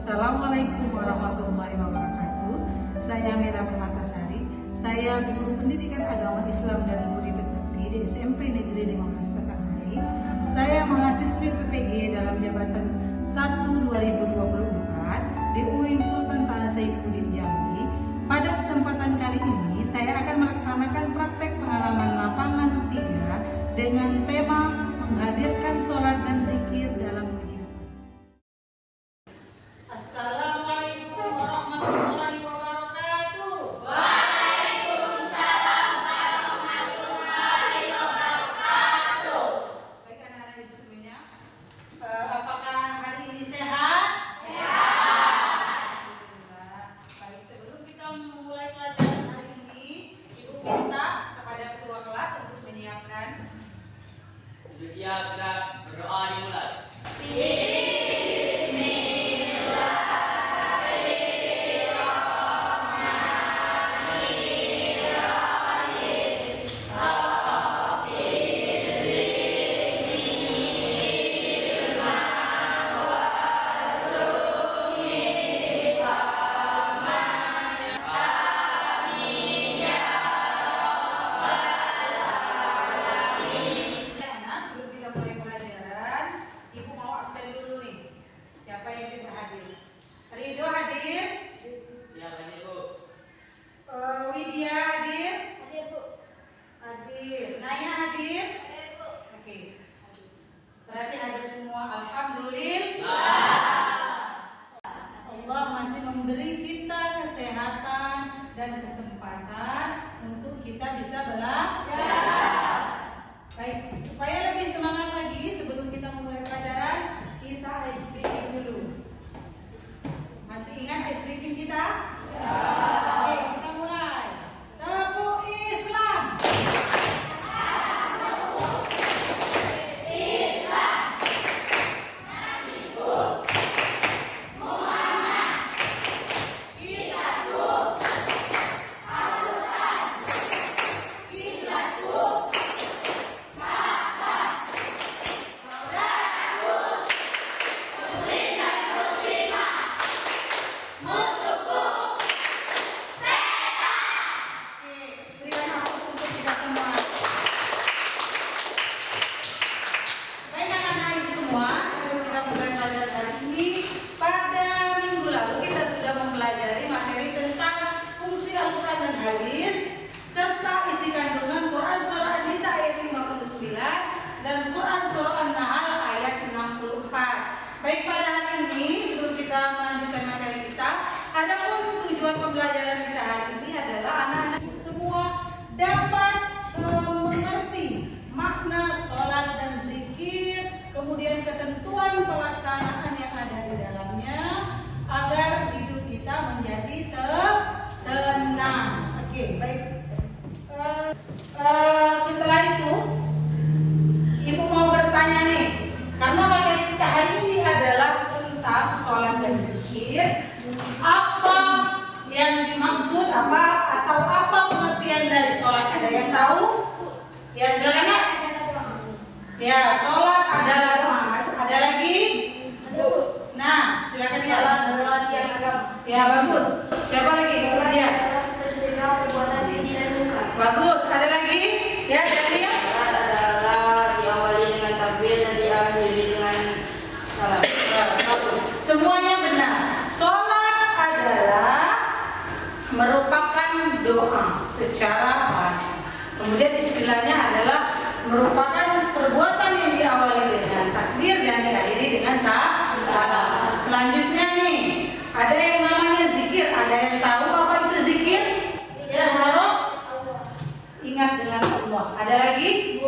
Assalamualaikum warahmatullahi wabarakatuh. Saya Mira Permatasari. Saya guru pendidikan agama Islam dan murid bekti di SMP Negeri 15 Batanghari. Saya mahasiswi PPG dalam jabatan 1 2024 di UIN Sultan Taha Saifuddin Jambi. Pada kesempatan kali ini saya akan melaksanakan praktek pengalaman lapangan 3 dengan tema menghadirkan sholat dan zikir dalam kehidupan. Assalamualaikum warahmatullahi wabarakatuh. Waalaikumsalam warahmatullahi wabarakatuh. Baik anak-anak ibu semuanya, apakah hari ini sehat? Alhamdulillah. Baik, sebelum kita memulai pelajaran hari ini, ibu minta kepada ketua kelas untuk menyiapkan. Ibu siap, gerak, berdoa dimulai. Sebelum kita mulai pelajaran, ibu mau absen dulu nih. Siapa yang tidak hadir? Ridho hadir? Siapa ini, Bu? Widya hadir? Hadir, Bu. Hadir. Naya hadir? Hadir, Bu. Oke. Berarti hadir semua. Alhamdulillah. Allah masih memberi kita kesehatan dan kesempatan untuk kita bisa belajar. Baik, supaya lebih semangat lagi sebelum kita memulai pelajaran, kita ice breaking dulu. Masih ingat ice breaking kita? Oke, kita mulai. Tepuk Islam. Berikan hapus untuk kita semua. Baik anak-anak ibu semua, sebelum kita mulai pelajaran hari ini, pada minggu lalu kita sudah mempelajari materi tentang fungsi Al-Quran dan hadis serta isi kandungan Quran Surah An-Nisa ayat 59 dan Quran Surah An-Nahl ayat 64. Baik, pada hari ini sebelum kita melanjutkan materi kita, adapun tujuan pembelajaran kita hari ini adalah anak-anak semua dapat mengerti makna sholat dan zikir, kemudian ketentuan pelaksanaan yang ada di dalamnya agar hidup kita menjadi tenang. Oke, baik. Setelah itu, ibu mau bertanya nih, karena materi kita hari ini adalah tentang sholat dan zikir. Apa yang dimaksud atau apa pengertian dari sholat? Ada yang tahu? Ya, silakan ya. Ya, sholat adalah doa. Ada lagi? Nah, silakan ya. Salat adalah latihan agama. Ya, bagus. Siapa lagi? Ya. Mencegah perbuatan keji dan muka. Bagus. Ada lagi? Ya, jadi ya. Salat adalah diawali dengan takbir dan diakhiri dengan salam. Bagus. Semuanya benar. Sholat adalah merupakan doa secara bahasa. Kemudian istilahnya adalah merupakan perbuatan yang diawali dengan takbir dan diakhiri dengan salam. Selanjutnya nih, ada yang namanya zikir. Ada yang tahu apa itu zikir? Ya, Sarok. Ingat dengan Allah. Ada lagi?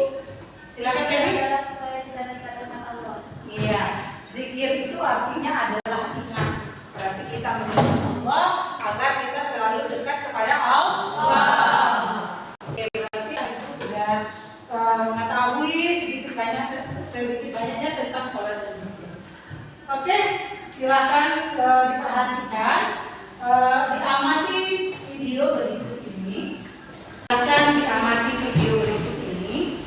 Silakan, Baby. Adalah supaya kita dekat dengan Allah. Iya, zikir itu artinya adalah ingat. Berarti kita mengingat Allah agar kita selalu dekat kepada Allah. Oke, berarti ibu sudah mengetahui sedikit banyaknya tentang sholat dan zikir. Oke, silakan diperhatikan, diamati video berikut ini. Silakan diamati video berikut ini.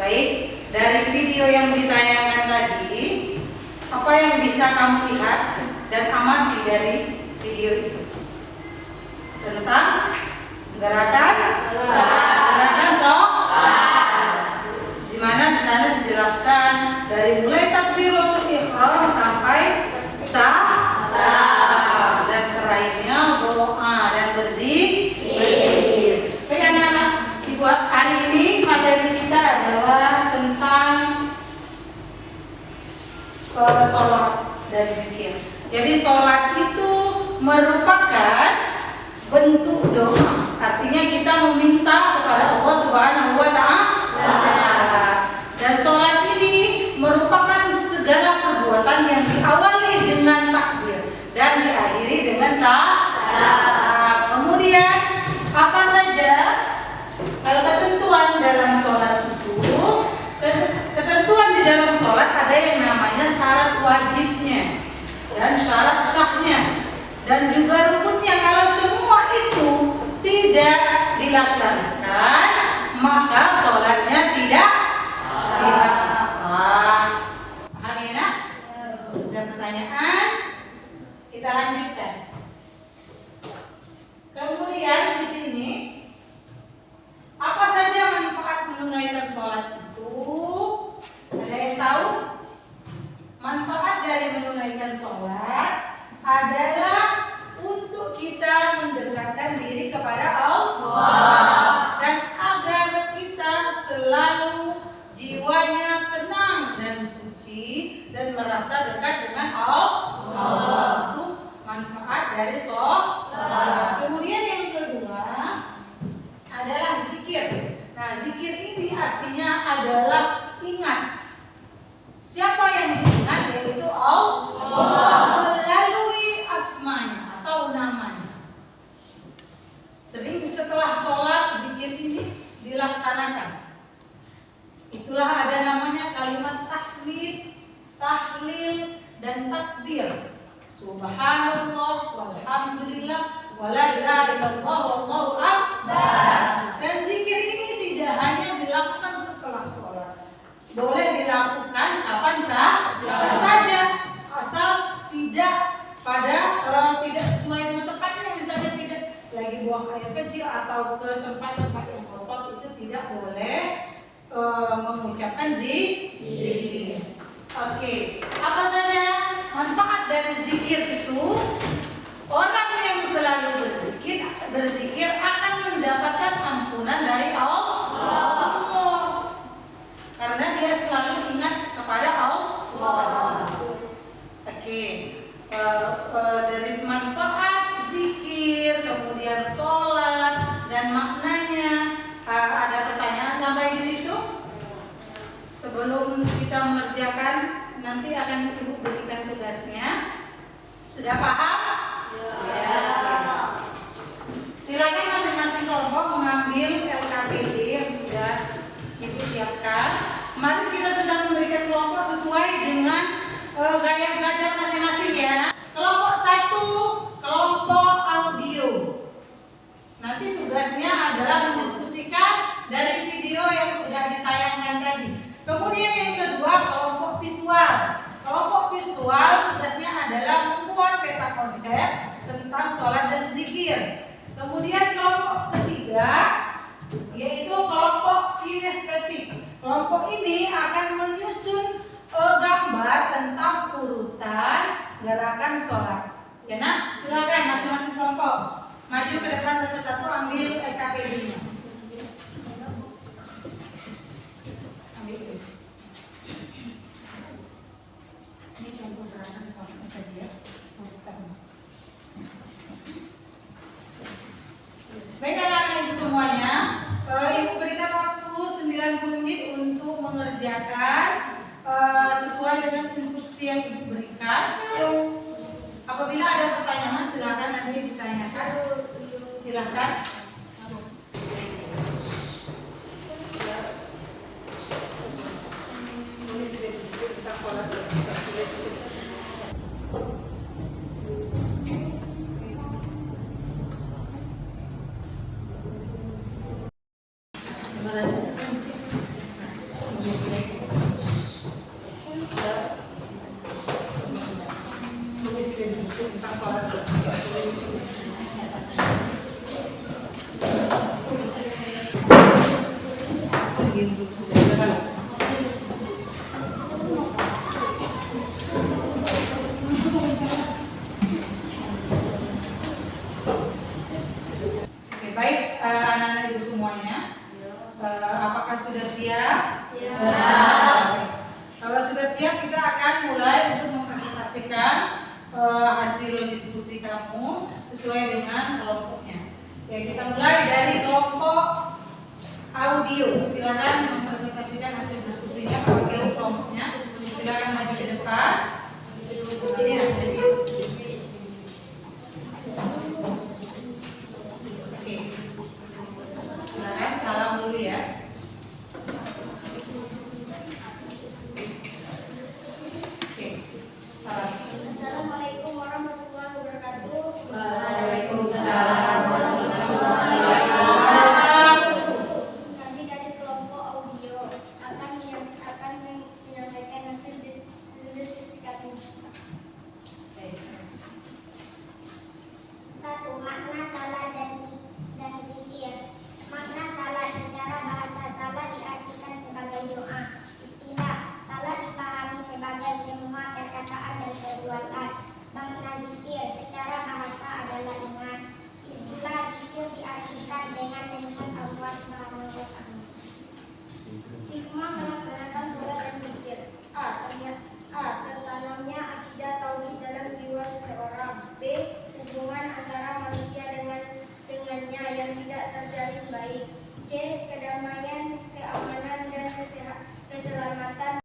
Baik, dari video yang ditayangkan tadi, apa yang bisa kamu lihat dan amati dari video itu? Tentang gerakan di mana di sana dijelaskan dari mulai takbiratul ihram sampai salam dan terakhirnya doa dan berzikir. Baik anak-anak, dibuat hari ini materi kita adalah tentang sholat dan zikir. Jadi sholat itu merupakan bentuk doa. Artinya kita meminta kepada Allah Subhanahu wa Ta'ala. Dan sholat ini merupakan segala perbuatan yang diawali dengan takbir dan diakhiri dengan salam. Kemudian apa saja ketentuan dalam sholat itu? Ketentuan di dalam sholat ada yang namanya syarat wajibnya dan syarat sahnya dan juga rukunnya. Kalau semua itu tidak dilaksanakan, maka sholatnya tidak sah. Paham ya nak? Ada pertanyaan? Kita lanjutkan. Kemudian di sini apa saja manfaat menunaikan sholat itu? Ada yang tahu? Manfaat dari menunaikan sholat adalah untuk kita mendekatkan diri kepada Allah dan agar kita selalu jiwanya tenang dan suci dan merasa dekat dengan Allah. Itu manfaat dari sholat. Kemudian yang kedua adalah zikir. Nah, zikir ini artinya adalah ingat. Siapa yang diingat? Yaitu Allah melalui asmanya atau namanya. Sering setelah sholat zikir ini dilaksanakan. Itulah ada namanya kalimat tahmid, tahlil, dan takbir. Subhanallah, walhamdulillah, wala ilaha illallah, wallahu akbar. Dan zikir ini tidak hanya dilakukan setelah sholat. Boleh dilakukan kapan saja, asal tidak tidak sesuai dengan tempatnya. Misalnya tidak lagi buang air kecil atau ke tempat-tempat yang kotor, itu tidak boleh mengucapkan zikir. Oke, apa saja manfaat dari zikir itu? Orang yang selalu berzikir akan mendapatkan ampunan dari Allah. Karena dia selalu ingat kepada Allah. Oke, dari manfaat zikir, kemudian sholat dan maknanya, ada pertanyaan sampai di situ? Sebelum kita mengerjakan, nanti akan Ibu berikan tugasnya. Sudah paham? Ya. Silakan masing-masing kelompok mengambil LKPD yang sudah Ibu siapkan. Mari kita sudah memberikan kelompok sesuai dengan gaya belajar masing-masing ya. Kelompok 1, kelompok audio. Nanti tugasnya adalah mendiskusikan dari video yang sudah ditayangkan tadi. Kemudian yang kedua, kelompok visual. Kelompok visual tugasnya adalah membuat peta konsep tentang sholat dan zikir. Kemudian kelompok ketiga yaitu kelompok kinestetik. Kelompok ini akan menyusun gambar tentang urutan gerakan sholat. Ya nak, silakan masing-masing kelompok maju ke depan satu-satu, ambil LKPD-nya. Ini contoh gerakan sholat tadi ya. Baik anak-anak ibu semuanya, ibu berikan waktu 90 menit untuk mengerjakan sesuai dengan instruksi yang ibu berikan. Apabila ada pertanyaan silakan nanti ditanyakan. Silakan. tentang sholat. Oke, baik anak-anak ibu semuanya. Apakah sudah siap? Siap. Kalau sudah siap, kita akan mulai untuk mempresentasikan hasil diskusi kamu sesuai dengan kelompoknya. Ya, kita mulai dari kelompok audio. Silakan mempresentasikan hasil diskusinya wakil kelompoknya. Silakan maju ke depan. Sini ya. Oke. Silakan salam dulu ya. Oke. Salam. Assalamualaikum warahmatullahi wabarakatuh. Waalaikumsalam. Kami dari kelompok audio akan menyampaikan hasil diskusi kami. Satu, makna salat dan zikir. Makna salat secara bahasa salat diartikan sebagai doa. Istilah salat dipahami sebagai semua perkataan dan perbuatan. Makna zikir secara bahasa adalah dengan. Istilah zikir diartikan dengan mengingat Allah Subhanahu wa Ta'ala. Hikmah melaksanakan salat dan zikir. Tertanamnya akidah tauhid dalam jiwa seseorang. B. Hubungan antara manusia dengannya yang tidak terjalin baik. C. Kedamaian, keamanan, dan keselamatan.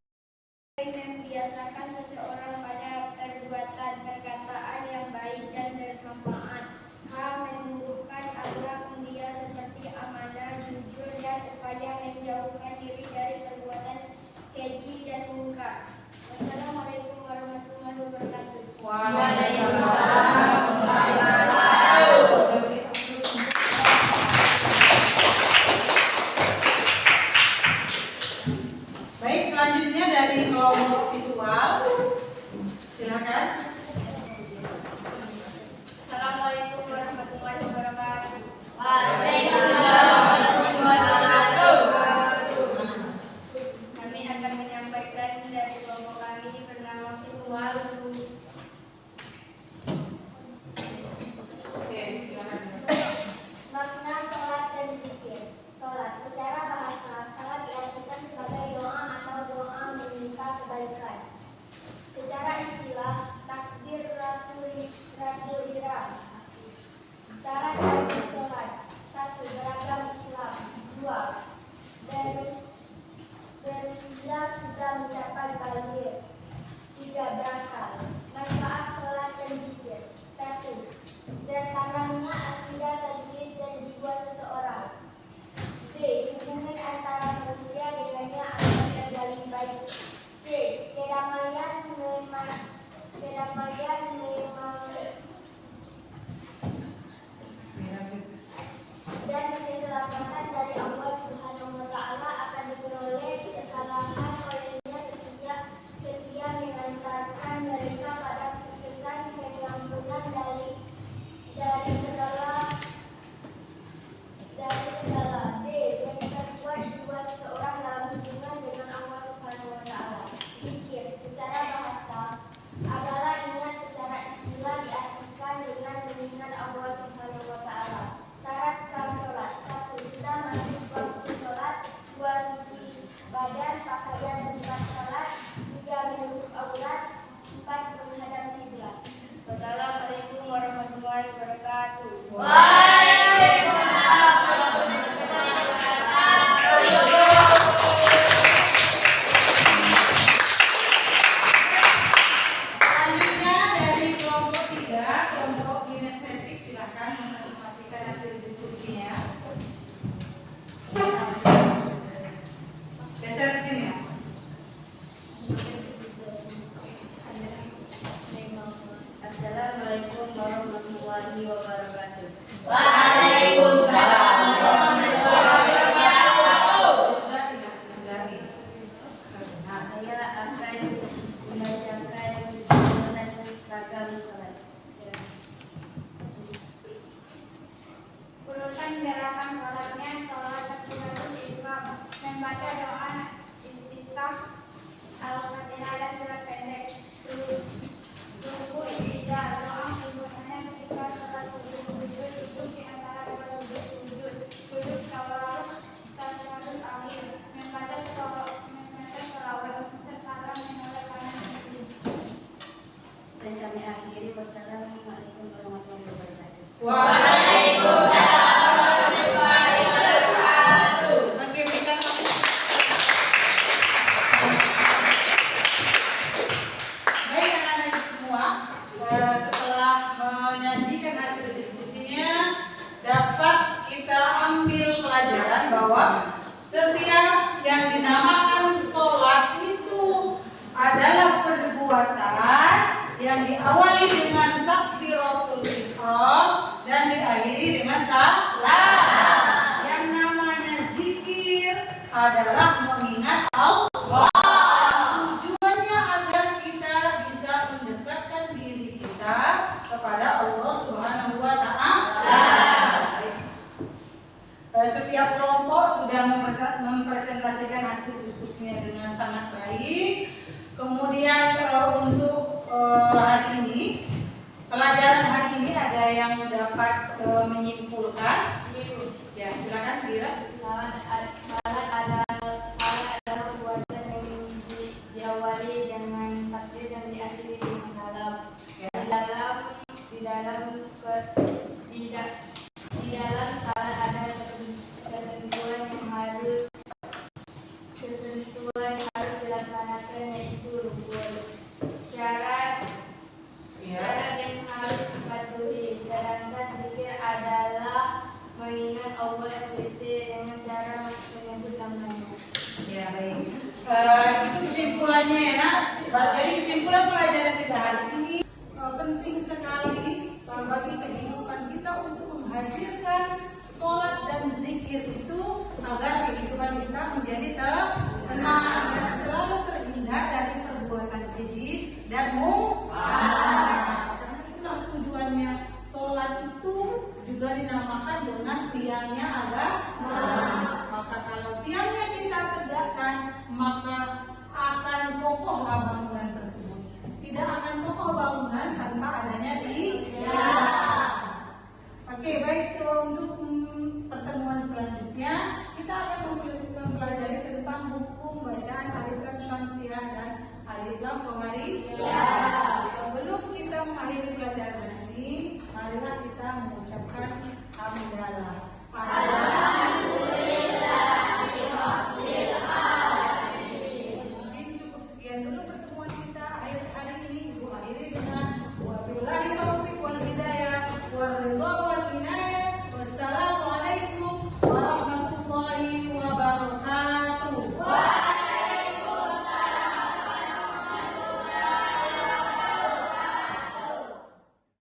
Membiasakan seseorang pada perbuatan perkataan yang baik dan bermanfaat. H. Menumbuhkan akhlak mulia seperti amanah, jujur, dan upaya menjauhkan diri dari perbuatan keji dan munkar. Wassalamualaikum warahmatullahi wabarakatuh. Baik, selanjutnya dari kelompok visual. Silakan. Assalamualaikum warahmatullahi wabarakatuh. Kami akan menyampaikan dari kelompok kami bernama visual. Oke, silakan. Makna salat dan zikir. Salat secara bahasa, salat diartikan sebagai doa atau doa meminta kebaikan. Secara istilah, takbiratul ihram. Cara dari salat. 1. Beragam Islam. 2. Berislam sudah mencapai baligh. 3. Berakal. Manfaat salat dan zikir. 1. Tertanamnya akidah tauhid dan jiwa seseorang. B. Hubungan antara manusia dengannya akan terjalin baik. C. Kedamaian dan keselamatan dari Allah Subhanahu wa Ta'ala akan diperoleh. Kesalahan olehnya setia mengantarkan mereka pada kesesatan, pengampunan dari segala. D. Memperkuat jiwa seseorang dalam hubungan dengan Allah Subhanahu wa Ta'ala. Zikir secara bahasa adalah ingat secara istilah diartikan dengan mengingat Allah Subhanahu wa Ta'ala. Syarat sah sholat. 1. Sudah masuk waktu sholat. 2. Suci badan, pakaian, dan tempat sholat. 3. Menutup aurat. 4. Menghadap kiblat. Wassalamualaikum warahmatullahi wabarakatuh. Selanjutnya dari kelompok 3, kelompok kinestetik, silakan mempresentasikan hasil diskusinya. Geser ke sini ya. Assalamualaikum warahmatullahi wabarakatuh. Sudah tidak lagi. Nah, Saya akan membacakan ragam salat. Wassalamualaikum warahmatullahi wabarakatuh. Waalaikumsalam warahmatullahi wabarakatuh. Oke, berikan baik anak-anak semua, setelah menyajikan hasil diskusinya, dapat kita ambil pelajaran bahwa setiap yang dinamakan sholat itu adalah perbuatan yang diawali dengan takbiratul ihram dan diakhiri dengan salam. Yang namanya zikir adalah mengingat Allah. Tujuannya agar kita bisa mendekatkan diri kita kepada Allah Subhanahu wa Ta'ala. Setiap kelompok sudah mempresentasikan hasil diskusinya dengan sangat baik. Kemudian untuk hari ini, pelajaran hari ini ada yang dapat menyimpulkan? Ya, silakan Dira. Salat adalah perbuatan yang diawali dengan takbir dan diakhiri dengan salam. Ya. Di dalam salat ada ketentuan yang harus dilaksanakan, yaitu rukun. Syarat yang harus dipatuhi. Sedangkan zikir adalah mengingat Allah SWT dengan cara menyebut namanya. Ya, baik. Itu kesimpulannya ya, Nak. Jadi kesimpulan pelajaran kita hari ini penting sekali bagi kehidupan kita untuk menghadirkan sholat dan zikir itu agar kehidupan kita menjadi tenang dan selalu terhindar dari perbuatan keji dan munkar. Karena itulah tujuannya sholat itu juga dinamakan dengan tiangnya agama. Maka kalau tiangnya kita tegakkan, maka akan kokohlah bangunan tersebut. Tidak akan kokoh bangunan tanpa adanya tiang. Oke, baik. Untuk pertemuan selanjutnya kita akan mempelajari tentang hukum bacaan alif lam syamsiah dan alif lam qamariyah. Sebelum kita mengakhiri pelajaran ini, marilah kita mengucapkan